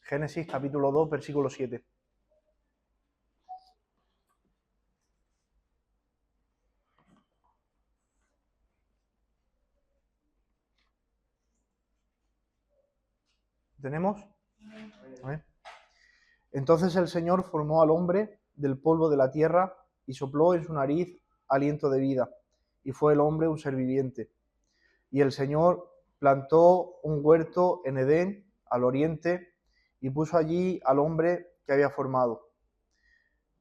Génesis capítulo 2, versículo 7. ¿Tenemos? Amén. Entonces el Señor formó al hombre del polvo de la tierra y sopló en su nariz aliento de vida, y fue el hombre un ser viviente. Y el Señor plantó un huerto en Edén, al oriente, y puso allí al hombre que había formado.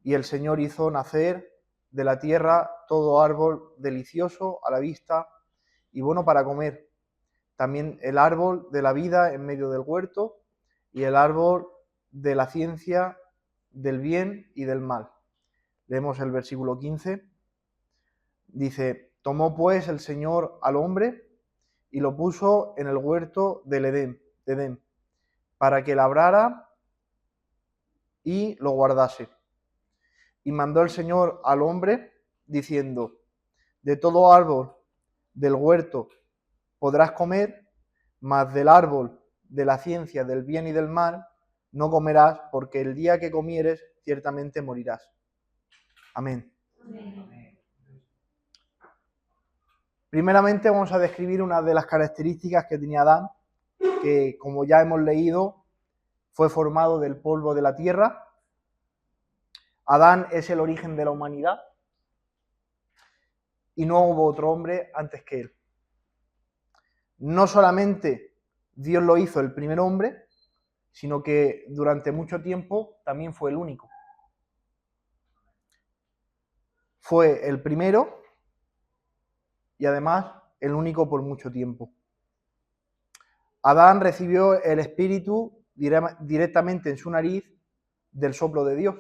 Y el Señor hizo nacer de la tierra todo árbol delicioso a la vista y bueno para comer. También el árbol de la vida en medio del huerto y el árbol de la ciencia del bien y del mal. Leemos el versículo 15. Dice: tomó pues el Señor al hombre y lo puso en el huerto del Edén, para que labrara y lo guardase. Y mandó el Señor al hombre, diciendo: de todo árbol del huerto podrás comer, mas del árbol de la ciencia del bien y del mal no comerás, porque el día que comieres ciertamente morirás. Amén. Amén. Primeramente vamos a describir una de las características que tenía Adán, que como ya hemos leído, fue formado del polvo de la tierra. Adán es el origen de la humanidad y no hubo otro hombre antes que él. No solamente Dios lo hizo el primer hombre, sino que durante mucho tiempo también fue el único. Fue el primero y además el único por mucho tiempo. Adán recibió el Espíritu directamente en su nariz del soplo de Dios.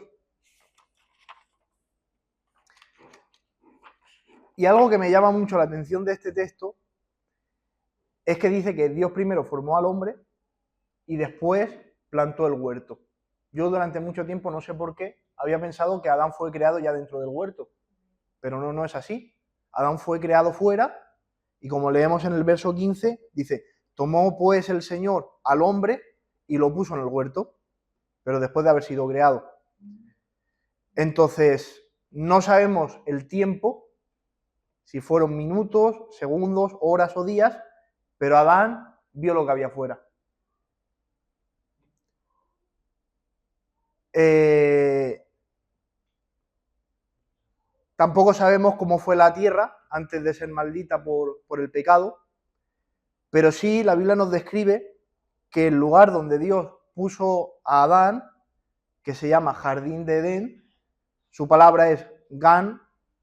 Y algo que me llama mucho la atención de este texto es que dice que Dios primero formó al hombre y después plantó el huerto. Yo durante mucho tiempo, no sé por qué, había pensado que Adán fue creado ya dentro del huerto, pero no es así. Adán fue creado fuera y como leemos en el verso 15, dice: tomó pues el Señor al hombre y lo puso en el huerto, pero después de haber sido creado. Entonces, no sabemos el tiempo, si fueron minutos, segundos, horas o días, pero Adán vio lo que había fuera. Tampoco sabemos cómo fue la tierra antes de ser maldita por el pecado, pero sí la Biblia nos describe que el lugar donde Dios puso a Adán, que se llama Jardín de Edén, su palabra es Gan,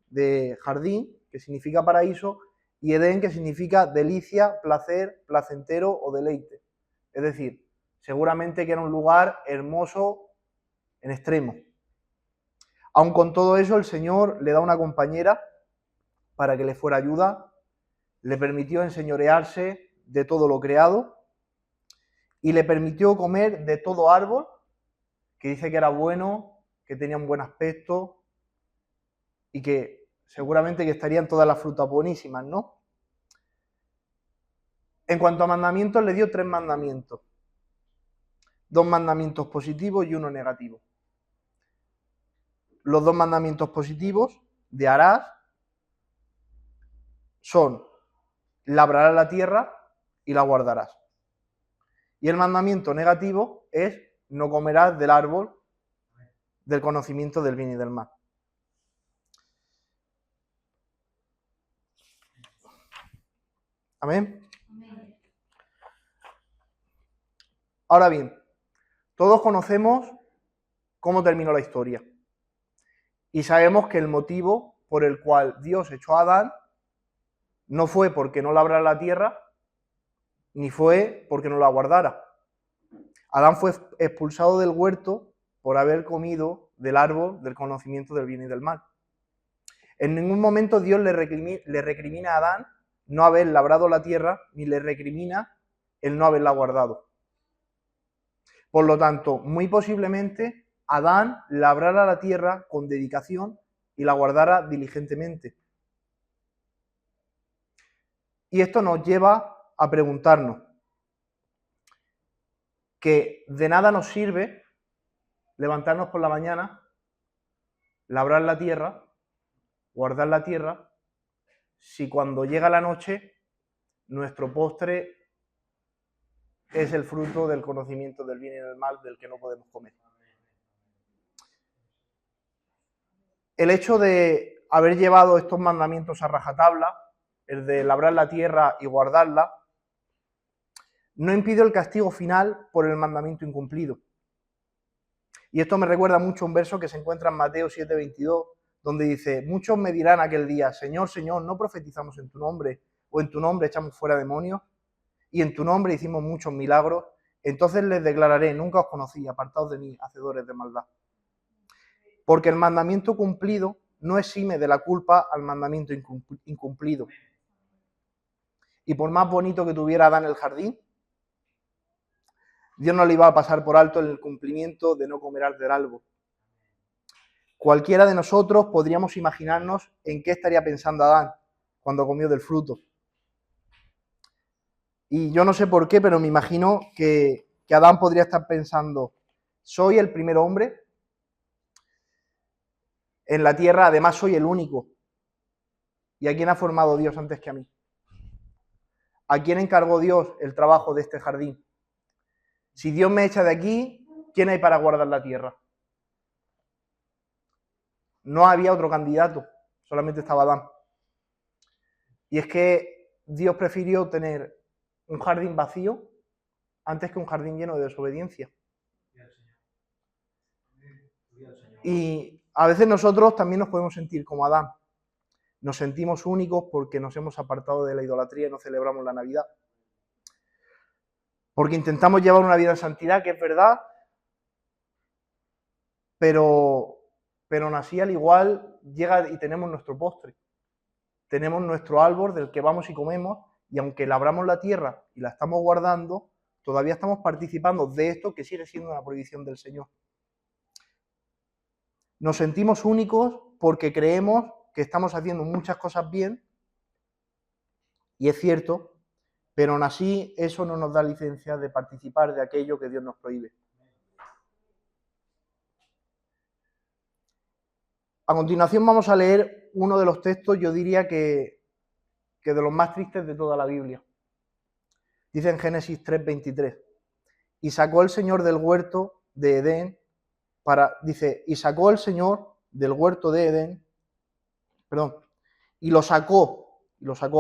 de jardín, que significa paraíso, y Edén, que significa delicia, placer, placentero o deleite. Es decir, seguramente que era un lugar hermoso en extremo. Aun con todo eso, el Señor le da una compañera para que le fuera ayuda, le permitió enseñorearse de todo lo creado y le permitió comer de todo árbol, que dice que era bueno, que tenía un buen aspecto y que seguramente que estarían todas las frutas buenísimas, ¿no? En cuanto a mandamientos, le dio 3 mandamientos. 2 mandamientos positivos y 1 negativo. Los 2 mandamientos positivos de harás son: labrarás la tierra y la guardarás. Y el mandamiento negativo es: no comerás del árbol del conocimiento del bien y del mal. Amén. Ahora bien, todos conocemos cómo terminó la historia. Y sabemos que el motivo por el cual Dios echó a Adán no fue porque no labrara la tierra, ni fue porque no la guardara. Adán fue expulsado del huerto por haber comido del árbol del conocimiento del bien y del mal. En ningún momento Dios le recrimina a Adán no haber labrado la tierra, ni le recrimina el no haberla guardado. Por lo tanto, muy posiblemente Adán labrara la tierra con dedicación y la guardara diligentemente. Y esto nos lleva a preguntarnos: que de nada nos sirve levantarnos por la mañana, labrar la tierra, guardar la tierra, si cuando llega la noche nuestro postre es el fruto del conocimiento del bien y del mal del que no podemos comer. El hecho de haber llevado estos mandamientos a rajatabla, el de labrar la tierra y guardarla, no impide el castigo final por el mandamiento incumplido. Y esto me recuerda mucho a un verso que se encuentra en Mateo 7:22, donde dice: muchos me dirán aquel día, Señor, Señor, ¿no profetizamos en tu nombre? ¿O en tu nombre echamos fuera demonios? Y en tu nombre hicimos muchos milagros. Entonces les declararé: nunca os conocí, apartaos de mí, hacedores de maldad. Porque el mandamiento cumplido no exime de la culpa al mandamiento incumplido. Y por más bonito que tuviera Adán el jardín, Dios no le iba a pasar por alto el cumplimiento de no comer del árbol. Cualquiera de nosotros podríamos imaginarnos en qué estaría pensando Adán cuando comió del fruto. Y yo no sé por qué, pero me imagino que Adán podría estar pensando: soy el primer hombre en la tierra, además soy el único. ¿Y a quién ha formado Dios antes que a mí? ¿A quién encargó Dios el trabajo de este jardín? Si Dios me echa de aquí, ¿quién hay para guardar la tierra? No había otro candidato, solamente estaba Adán. Y es que Dios prefirió tener un jardín vacío antes que un jardín lleno de desobediencia. Y a veces nosotros también nos podemos sentir como Adán. Nos sentimos únicos porque nos hemos apartado de la idolatría y no celebramos la Navidad. Porque intentamos llevar una vida en santidad, que es verdad, pero aún así al igual llega y tenemos nuestro postre. Tenemos nuestro árbol del que vamos y comemos, y aunque labramos la tierra y la estamos guardando, todavía estamos participando de esto que sigue siendo una prohibición del Señor. Nos sentimos únicos porque creemos que estamos haciendo muchas cosas bien, y es cierto, pero aún así eso no nos da licencia de participar de aquello que Dios nos prohíbe. A continuación vamos a leer uno de los textos, yo diría que de los más tristes de toda la Biblia. Dice en Génesis 3:23: y sacó el Señor del huerto de Edén y sacó el Señor del huerto de Edén, y lo sacó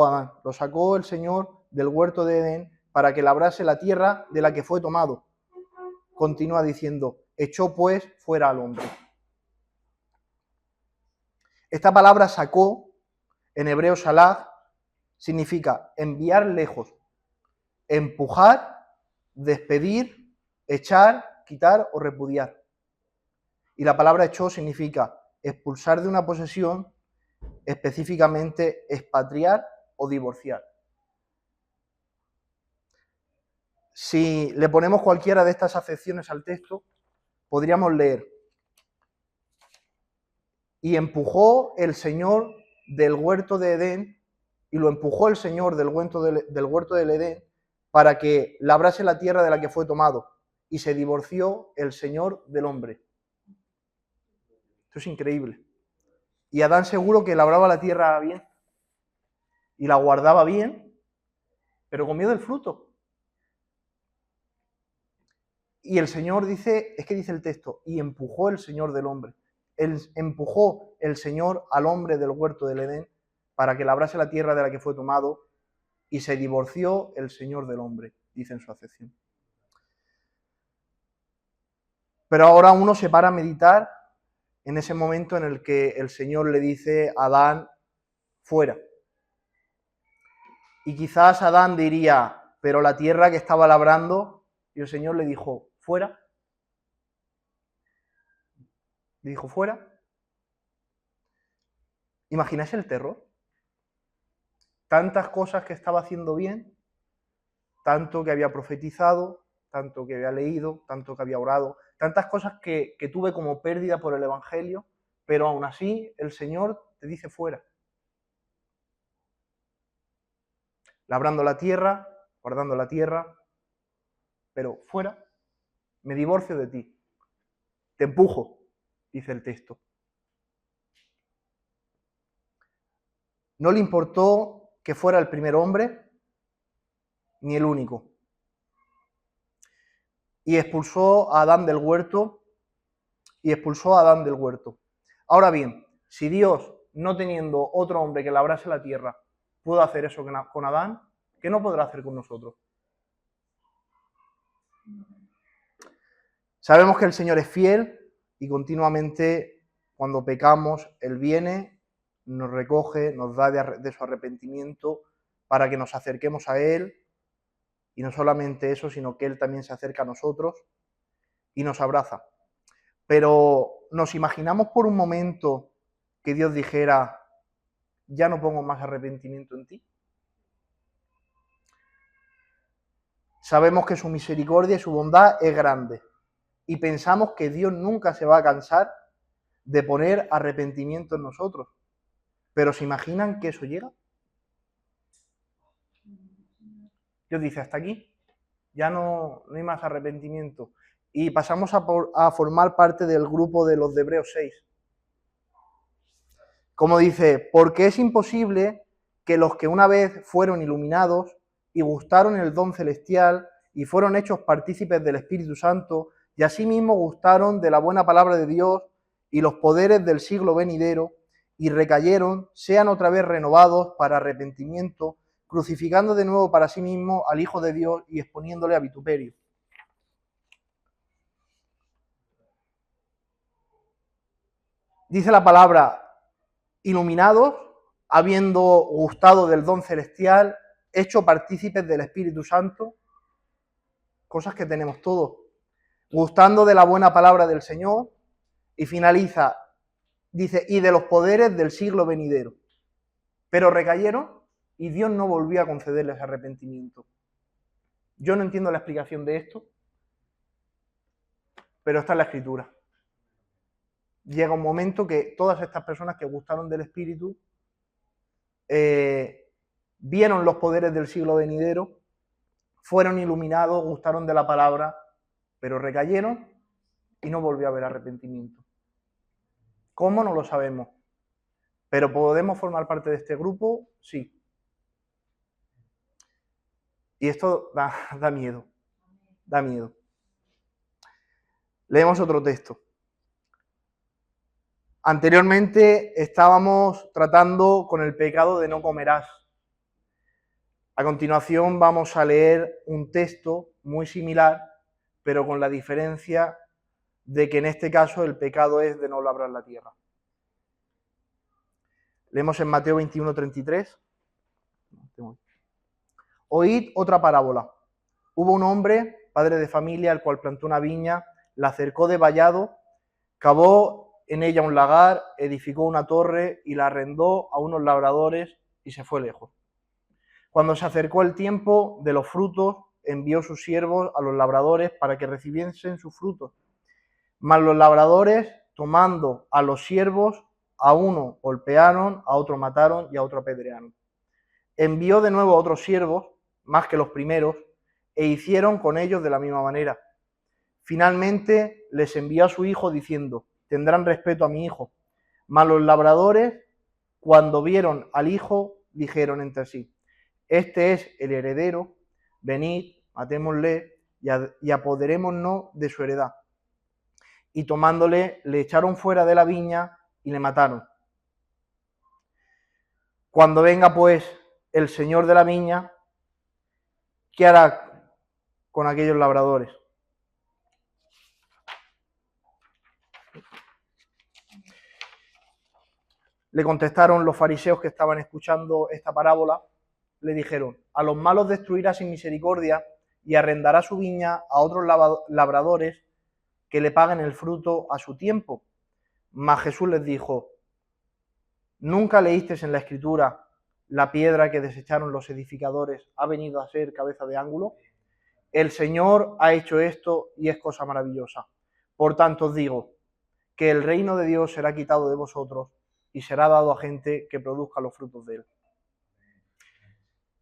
Adán, lo sacó el Señor del huerto de Edén para que labrase la tierra de la que fue tomado. Continúa diciendo: echó pues fuera al hombre. Esta palabra sacó, en hebreo shalach, significa enviar lejos, empujar, despedir, echar, quitar o repudiar. Y la palabra echó significa expulsar de una posesión, específicamente expatriar o divorciar. Si le ponemos cualquiera de estas acepciones al texto, podríamos leer: y empujó el Señor del huerto de Edén, y lo empujó el Señor del huerto del Edén para que labrase la tierra de la que fue tomado, y se divorció el Señor del hombre. Esto es increíble. Y Adán seguro que labraba la tierra bien y la guardaba bien, pero comió del fruto. Y el Señor dice, es que dice el texto, y empujó el Señor del hombre. Empujó el Señor al hombre del huerto del Edén para que labrase la tierra de la que fue tomado, y se divorció el Señor del hombre, dice en su acepción. Pero ahora uno se para a meditar en ese momento en el que el Señor le dice a Adán: fuera. Y quizás Adán diría: pero la tierra que estaba labrando, y el Señor le dijo: fuera. Le dijo: fuera. ¿Imagináis el terror? Tantas cosas que estaba haciendo bien, tanto que había profetizado, tanto que había leído, tanto que había orado, tantas cosas que tuve como pérdida por el Evangelio, pero aún así el Señor te dice: fuera. Labrando la tierra, guardando la tierra, pero fuera. me divorcio de ti, te empujo, dice el texto. No le importó que fuera el primer hombre ni el único. Y expulsó a Adán del huerto. Ahora bien, si Dios, no teniendo otro hombre que labrase la tierra, pudo hacer eso con Adán, ¿qué no podrá hacer con nosotros? Sabemos que el Señor es fiel y continuamente cuando pecamos, Él viene, nos recoge, nos da de su arrepentimiento para que nos acerquemos a Él. Y no solamente eso, sino que Él también se acerca a nosotros y nos abraza. Pero nos imaginamos por un momento que Dios dijera, ya no pongo más arrepentimiento en ti. Sabemos que su misericordia y su bondad es grande. Y pensamos que Dios nunca se va a cansar de poner arrepentimiento en nosotros. Pero ¿se imaginan que eso llega? Dios dice, hasta aquí, ya no hay más arrepentimiento. Y pasamos a formar parte del grupo de los de Hebreos 6. Como dice, porque es imposible que los que una vez fueron iluminados y gustaron el don celestial y fueron hechos partícipes del Espíritu Santo y asimismo gustaron de la buena palabra de Dios y los poderes del siglo venidero y recayeron, sean otra vez renovados para arrepentimiento, crucificando de nuevo para sí mismo al Hijo de Dios y exponiéndole a vituperio. Dice la palabra, iluminados, habiendo gustado del don celestial, hecho partícipes del Espíritu Santo, cosas que tenemos todos, gustando de la buena palabra del Señor, y finaliza, dice, y de los poderes del siglo venidero. Pero recayeron y Dios no volvió a concederles arrepentimiento. Yo no entiendo la explicación de esto, pero está en la Escritura. Llega un momento que todas estas personas que gustaron del Espíritu vieron los poderes del siglo venidero, fueron iluminados, gustaron de la palabra, pero recayeron y no volvió a haber arrepentimiento. ¿Cómo? No lo sabemos. ¿Pero podemos formar parte de este grupo? Sí. Y esto da miedo. Da miedo. Leemos otro texto. Anteriormente estábamos tratando con el pecado de no comerás. A continuación vamos a leer un texto muy similar, pero con la diferencia de que en este caso el pecado es de no labrar la tierra. Leemos en Mateo 21:33. Oíd otra parábola. Hubo un hombre, padre de familia, el cual plantó una viña, la cercó de vallado, cavó en ella un lagar, edificó una torre y la arrendó a unos labradores y se fue lejos. Cuando se acercó el tiempo de los frutos, envió sus siervos a los labradores para que recibiesen sus frutos. Mas los labradores, tomando a los siervos, a uno golpearon, a otro mataron y a otro apedrearon. Envió de nuevo a otros siervos, más que los primeros, e hicieron con ellos de la misma manera. Finalmente les envió a su hijo diciendo, tendrán respeto a mi hijo. Mas los labradores, cuando vieron al hijo, dijeron entre sí, este es el heredero, venid, matémosle y apoderémonos de su heredad. Y tomándole, le echaron fuera de la viña y le mataron. Cuando venga pues el señor de la viña, ¿qué hará con aquellos labradores? Le contestaron los fariseos que estaban escuchando esta parábola, le dijeron, a los malos destruirá sin misericordia y arrendará su viña a otros labradores que le paguen el fruto a su tiempo. Mas Jesús les dijo, ¿nunca leísteis en la Escritura la piedra que desecharon los edificadores ha venido a ser cabeza de ángulo? El Señor ha hecho esto y es cosa maravillosa. Por tanto os digo que el reino de Dios será quitado de vosotros y será dado a gente que produzca los frutos de él.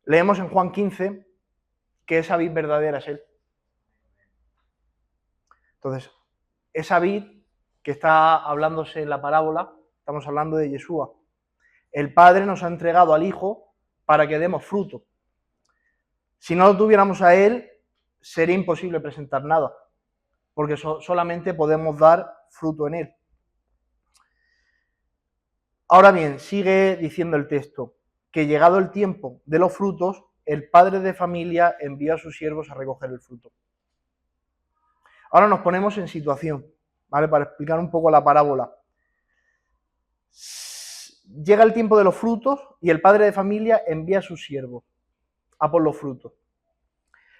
Leemos en Juan 15 que esa vid verdadera es él. Entonces, esa vid que está hablándose en la parábola, estamos hablando de Yeshua. El Padre nos ha entregado al Hijo para que demos fruto. Si no lo tuviéramos a Él, sería imposible presentar nada, porque solamente podemos dar fruto en Él. Ahora bien, sigue diciendo el texto, que llegado el tiempo de los frutos, el padre de familia envió a sus siervos a recoger el fruto. Ahora nos ponemos en situación, ¿vale? Para explicar un poco la parábola. Llega el tiempo de los frutos y el padre de familia envía a sus siervos a por los frutos.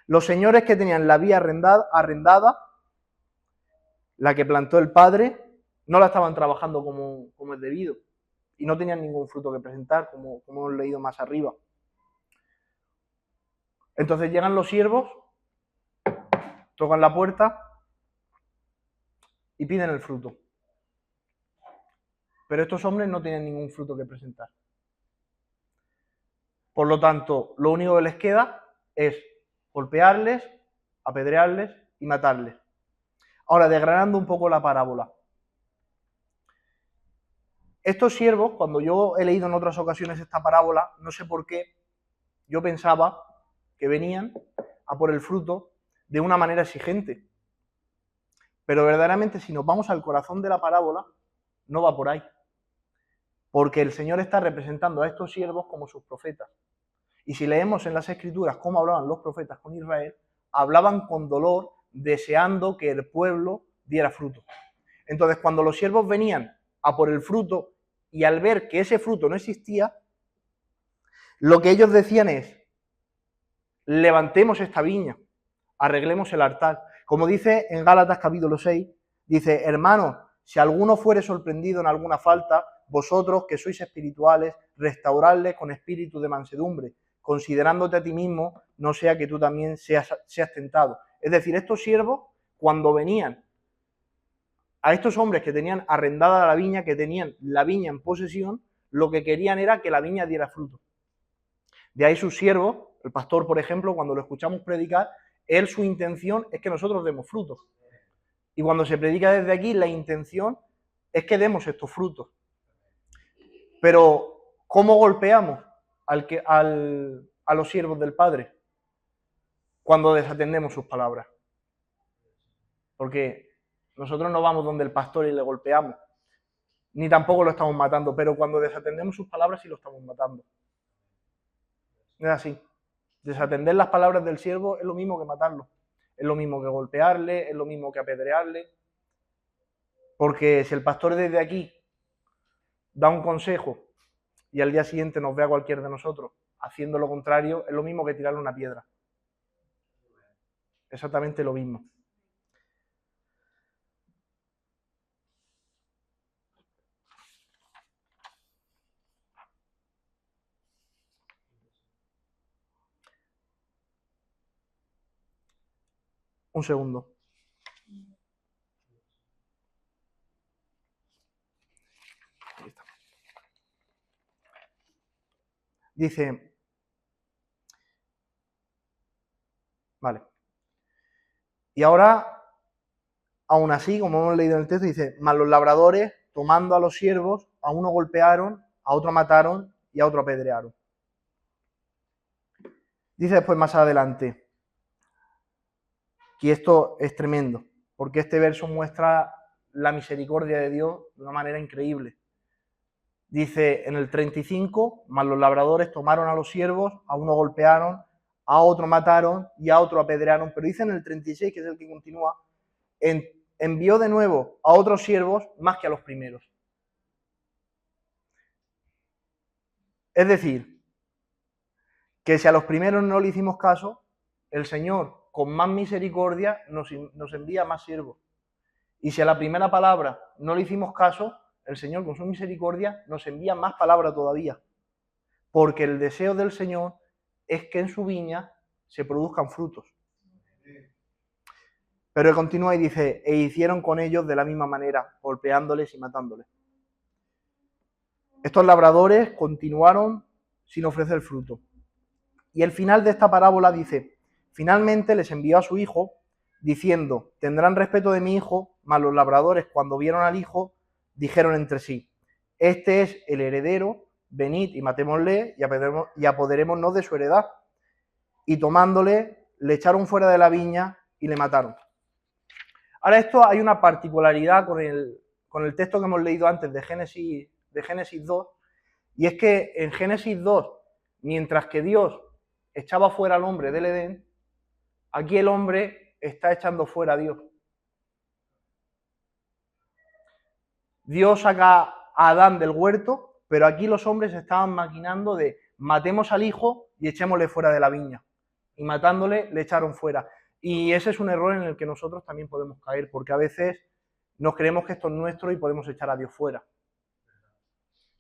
Los señores que tenían la vía arrendada, la que plantó el padre, no la estaban trabajando como es debido y no tenían ningún fruto que presentar, como hemos leído más arriba. Entonces llegan los siervos, tocan la puerta y piden el fruto. Pero estos hombres no tienen ningún fruto que presentar. Por lo tanto, lo único que les queda es golpearles, apedrearles y matarles. Ahora, desgranando un poco la parábola. Estos siervos, cuando yo he leído en otras ocasiones esta parábola, no sé por qué, yo pensaba que venían a por el fruto de una manera exigente. Pero verdaderamente, si nos vamos al corazón de la parábola, no va por ahí. Porque el Señor está representando a estos siervos como sus profetas. Y si leemos en las Escrituras cómo hablaban los profetas con Israel, hablaban con dolor, deseando que el pueblo diera fruto. Entonces, cuando los siervos venían a por el fruto y al ver que ese fruto no existía, lo que ellos decían es, levantemos esta viña, arreglemos el altar. Como dice en Gálatas capítulo 6, dice, hermanos, si alguno fuere sorprendido en alguna falta, vosotros que sois espirituales, restauradle con espíritu de mansedumbre, considerándote a ti mismo, no sea que tú también seas tentado. Es decir, estos siervos, cuando venían a estos hombres que tenían arrendada la viña, que tenían la viña en posesión, lo que querían era que la viña diera fruto. De ahí sus siervos, el pastor, por ejemplo, cuando lo escuchamos predicar, él su intención es que nosotros demos frutos. Y cuando se predica desde aquí, la intención es que demos estos frutos. Pero, ¿cómo golpeamos a los siervos del Padre? Cuando desatendemos sus palabras. Porque nosotros no vamos donde el pastor y le golpeamos, ni tampoco lo estamos matando, pero cuando desatendemos sus palabras sí lo estamos matando. Es así. Desatender las palabras del siervo es lo mismo que matarlo. Es lo mismo que golpearle, es lo mismo que apedrearle. Porque si el pastor desde aquí da un consejo y al día siguiente nos ve a cualquiera de nosotros haciendo lo contrario, es lo mismo que tirarle una piedra. Exactamente lo mismo. Un segundo. Ahí está. Dice, vale. Y ahora, aún así, como hemos leído en el texto, dice, mas los labradores, tomando a los siervos, a uno golpearon, a otro mataron y a otro apedrearon. Dice después más adelante, que esto es tremendo, porque este verso muestra la misericordia de Dios de una manera increíble. Dice en el 35, mas los labradores tomaron a los siervos, a uno golpearon, a otro mataron y a otro apedrearon. Pero dice en el 36, que es el que continúa, envió de nuevo a otros siervos más que a los primeros. Es decir, que si a los primeros no le hicimos caso, el Señor, con más misericordia, nos envía más siervos. Y si a la primera palabra no le hicimos caso, el Señor, con su misericordia, nos envía más palabra todavía. Porque el deseo del Señor es que en su viña se produzcan frutos. Pero continúa y dice, e hicieron con ellos de la misma manera, golpeándoles y matándoles. Estos labradores continuaron sin ofrecer fruto. Y el final de esta parábola dice, finalmente les envió a su hijo diciendo: tendrán respeto de mi hijo. Mas los labradores, cuando vieron al hijo, dijeron entre sí: este es el heredero, venid y matémosle y apoderémonos de su heredad. Y tomándole, le echaron fuera de la viña y le mataron. Ahora, esto hay una particularidad con el texto que hemos leído antes de Génesis 2, y es que en Génesis 2, mientras que Dios echaba fuera al hombre del Edén, aquí el hombre está echando fuera a Dios. Dios saca a Adán del huerto, pero aquí los hombres estaban maquinando de matemos al hijo y echémosle fuera de la viña. Y matándole, le echaron fuera. Y ese es un error en el que nosotros también podemos caer, porque a veces nos creemos que esto es nuestro y podemos echar a Dios fuera.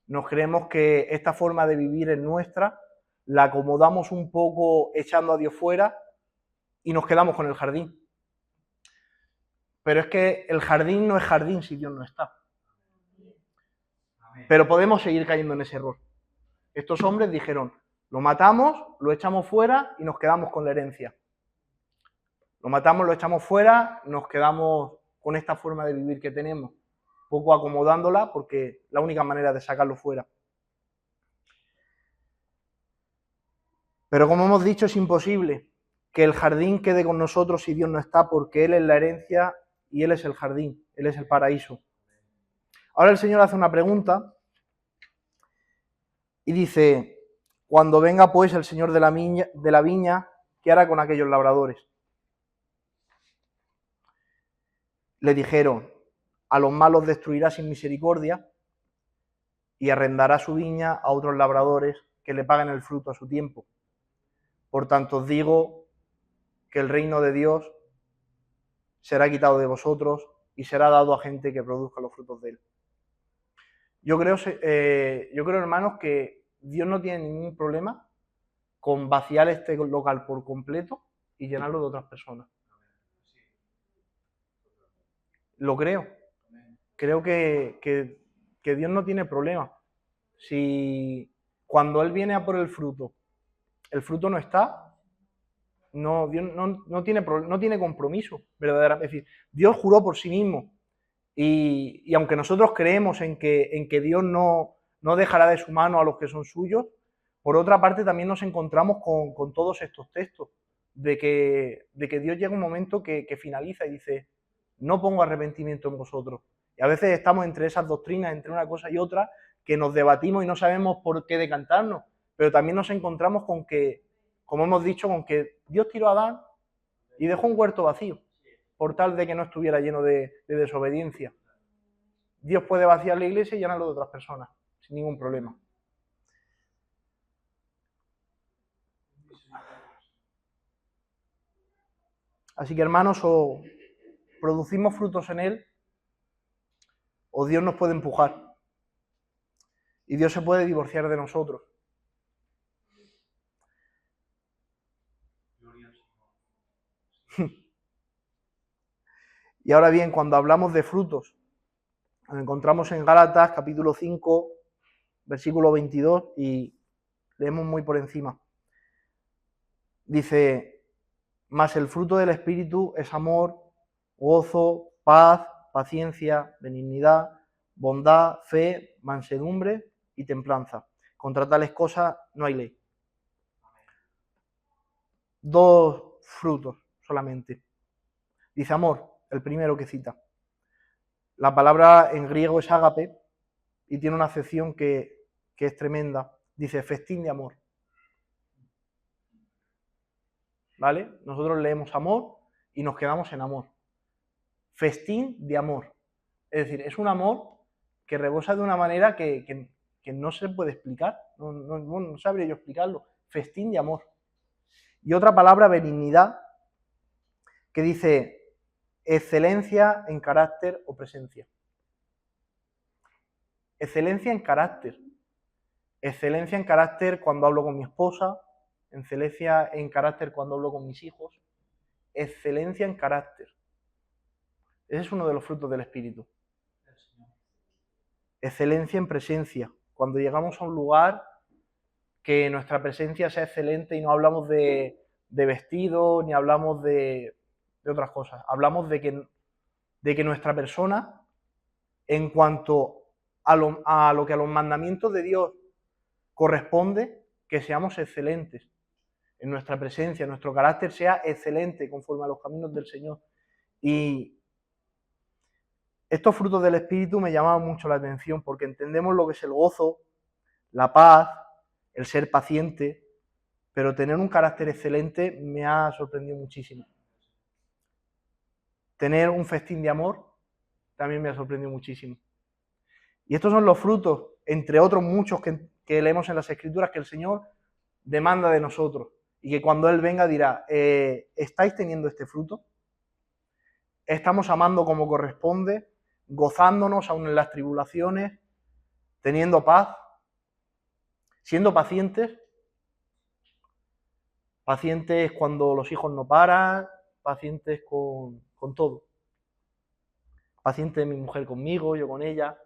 Nos creemos que esta forma de vivir es nuestra, la acomodamos un poco echando a Dios fuera y nos quedamos con el jardín. Pero es que el jardín no es jardín si Dios no está. Pero podemos seguir cayendo en ese error. Estos hombres dijeron: lo matamos, lo echamos fuera y nos quedamos con la herencia. Lo matamos, lo echamos fuera, nos quedamos con esta forma de vivir que tenemos, poco acomodándola, porque la única manera de sacarlo fuera. Pero como hemos dicho, es imposible que el jardín quede con nosotros si Dios no está, porque Él es la herencia y Él es el jardín, Él es el paraíso. Ahora el Señor hace una pregunta y dice: cuando venga pues el Señor de la viña, ¿qué hará con aquellos labradores? Le dijeron: a los malos destruirá sin misericordia y arrendará su viña a otros labradores que le paguen el fruto a su tiempo. Por tanto os digo que el reino de Dios será quitado de vosotros y será dado a gente que produzca los frutos de él. Yo creo, hermanos, que Dios no tiene ningún problema con vaciar este local por completo y llenarlo de otras personas. Lo creo. Creo que Dios no tiene problema. Si cuando Él viene a por el fruto no está, Dios no tiene compromiso, verdaderamente. Es decir, Dios juró por sí mismo. Y aunque nosotros creemos en que Dios no dejará de su mano a los que son suyos, por otra parte también nos encontramos con todos estos textos de que Dios llega un momento que finaliza y dice: no pongo arrepentimiento en vosotros. Y a veces estamos entre esas doctrinas, entre una cosa y otra, que nos debatimos y no sabemos por qué decantarnos, pero también nos encontramos con que, como hemos dicho, con que Dios tiró a Adán y dejó un huerto vacío, por tal de que no estuviera lleno de desobediencia. Dios puede vaciar la iglesia y llenarlo de otras personas, sin ningún problema. Así que, hermanos, o producimos frutos en Él, o Dios nos puede empujar. Y Dios se puede divorciar de nosotros. Y ahora bien, cuando hablamos de frutos, nos encontramos en Gálatas capítulo 5, versículo 22, y leemos muy por encima. Dice: mas el fruto del Espíritu es amor, gozo, paz, paciencia, benignidad, bondad, fe, mansedumbre y templanza. Contra tales cosas no hay ley. 2 frutos solamente. Dice amor, el primero que cita. La palabra en griego es ágape y tiene una acepción que es tremenda. Dice festín de amor. ¿Vale? Nosotros leemos amor y nos quedamos en amor. Festín de amor. Es decir, es un amor que rebosa de una manera que no se puede explicar. No sabría yo explicarlo. Festín de amor. Y otra palabra, benignidad, que dice excelencia en carácter o presencia. Excelencia en carácter. Excelencia en carácter cuando hablo con mi esposa, excelencia en carácter cuando hablo con mis hijos, excelencia en carácter. Ese es uno de los frutos del Espíritu. Excelencia en presencia. Cuando llegamos a un lugar, que nuestra presencia sea excelente y no hablamos de vestido, ni hablamos de de otras cosas. Hablamos de que nuestra persona, en cuanto a lo que a los mandamientos de Dios corresponde, que seamos excelentes en nuestra presencia, nuestro carácter sea excelente conforme a los caminos del Señor. Y estos frutos del Espíritu me llamaban mucho la atención porque entendemos lo que es el gozo, la paz, el ser paciente, pero tener un carácter excelente me ha sorprendido muchísimo. Tener un festín de amor también me ha sorprendido muchísimo. Y estos son los frutos, entre otros muchos que leemos en las Escrituras, que el Señor demanda de nosotros. Y que cuando Él venga dirá, ¿estáis teniendo este fruto? ¿Estamos amando como corresponde? ¿Gozándonos aún en las tribulaciones? ¿Teniendo paz? ¿Siendo pacientes? Pacientes cuando los hijos no paran, pacientes con todo. Paciente mi mujer conmigo, yo con ella.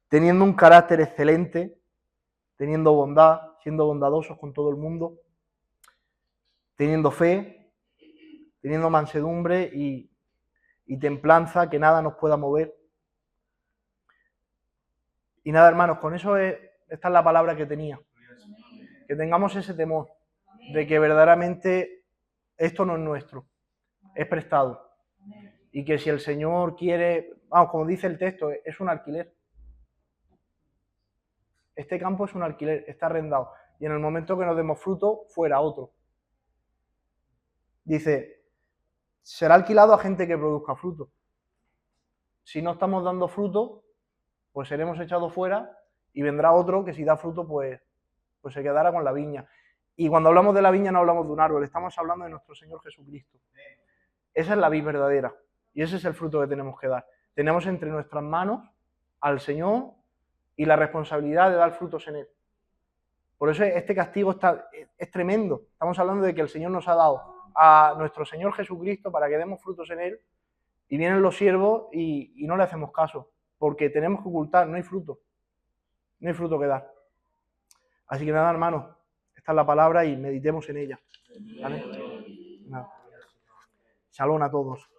Teniendo un carácter excelente, teniendo bondad, siendo bondadosos con todo el mundo, teniendo fe, teniendo mansedumbre y templanza, que nada nos pueda mover. Y nada, hermanos, con eso esta es la palabra que tenía. Que tengamos ese temor de que verdaderamente esto no es nuestro, es prestado. Y que si el Señor quiere, vamos, como dice el texto, es un alquiler. Este campo es un alquiler, está arrendado. Y en el momento que nos demos fruto, fuera otro. Dice, será alquilado a gente que produzca fruto. Si no estamos dando fruto, pues seremos echados fuera y vendrá otro que si da fruto, pues se quedará con la viña. Y cuando hablamos de la viña no hablamos de un árbol, estamos hablando de nuestro Señor Jesucristo. Esa es la vid verdadera y ese es el fruto que tenemos que dar. Tenemos entre nuestras manos al Señor y la responsabilidad de dar frutos en Él. Por eso este castigo es tremendo. Estamos hablando de que el Señor nos ha dado a nuestro Señor Jesucristo para que demos frutos en Él y vienen los siervos y no le hacemos caso porque tenemos que ocultar, no hay fruto que dar. Así que nada, hermanos, esta es la palabra y meditemos en ella. ¿Vale? Nada. Shalom a todos.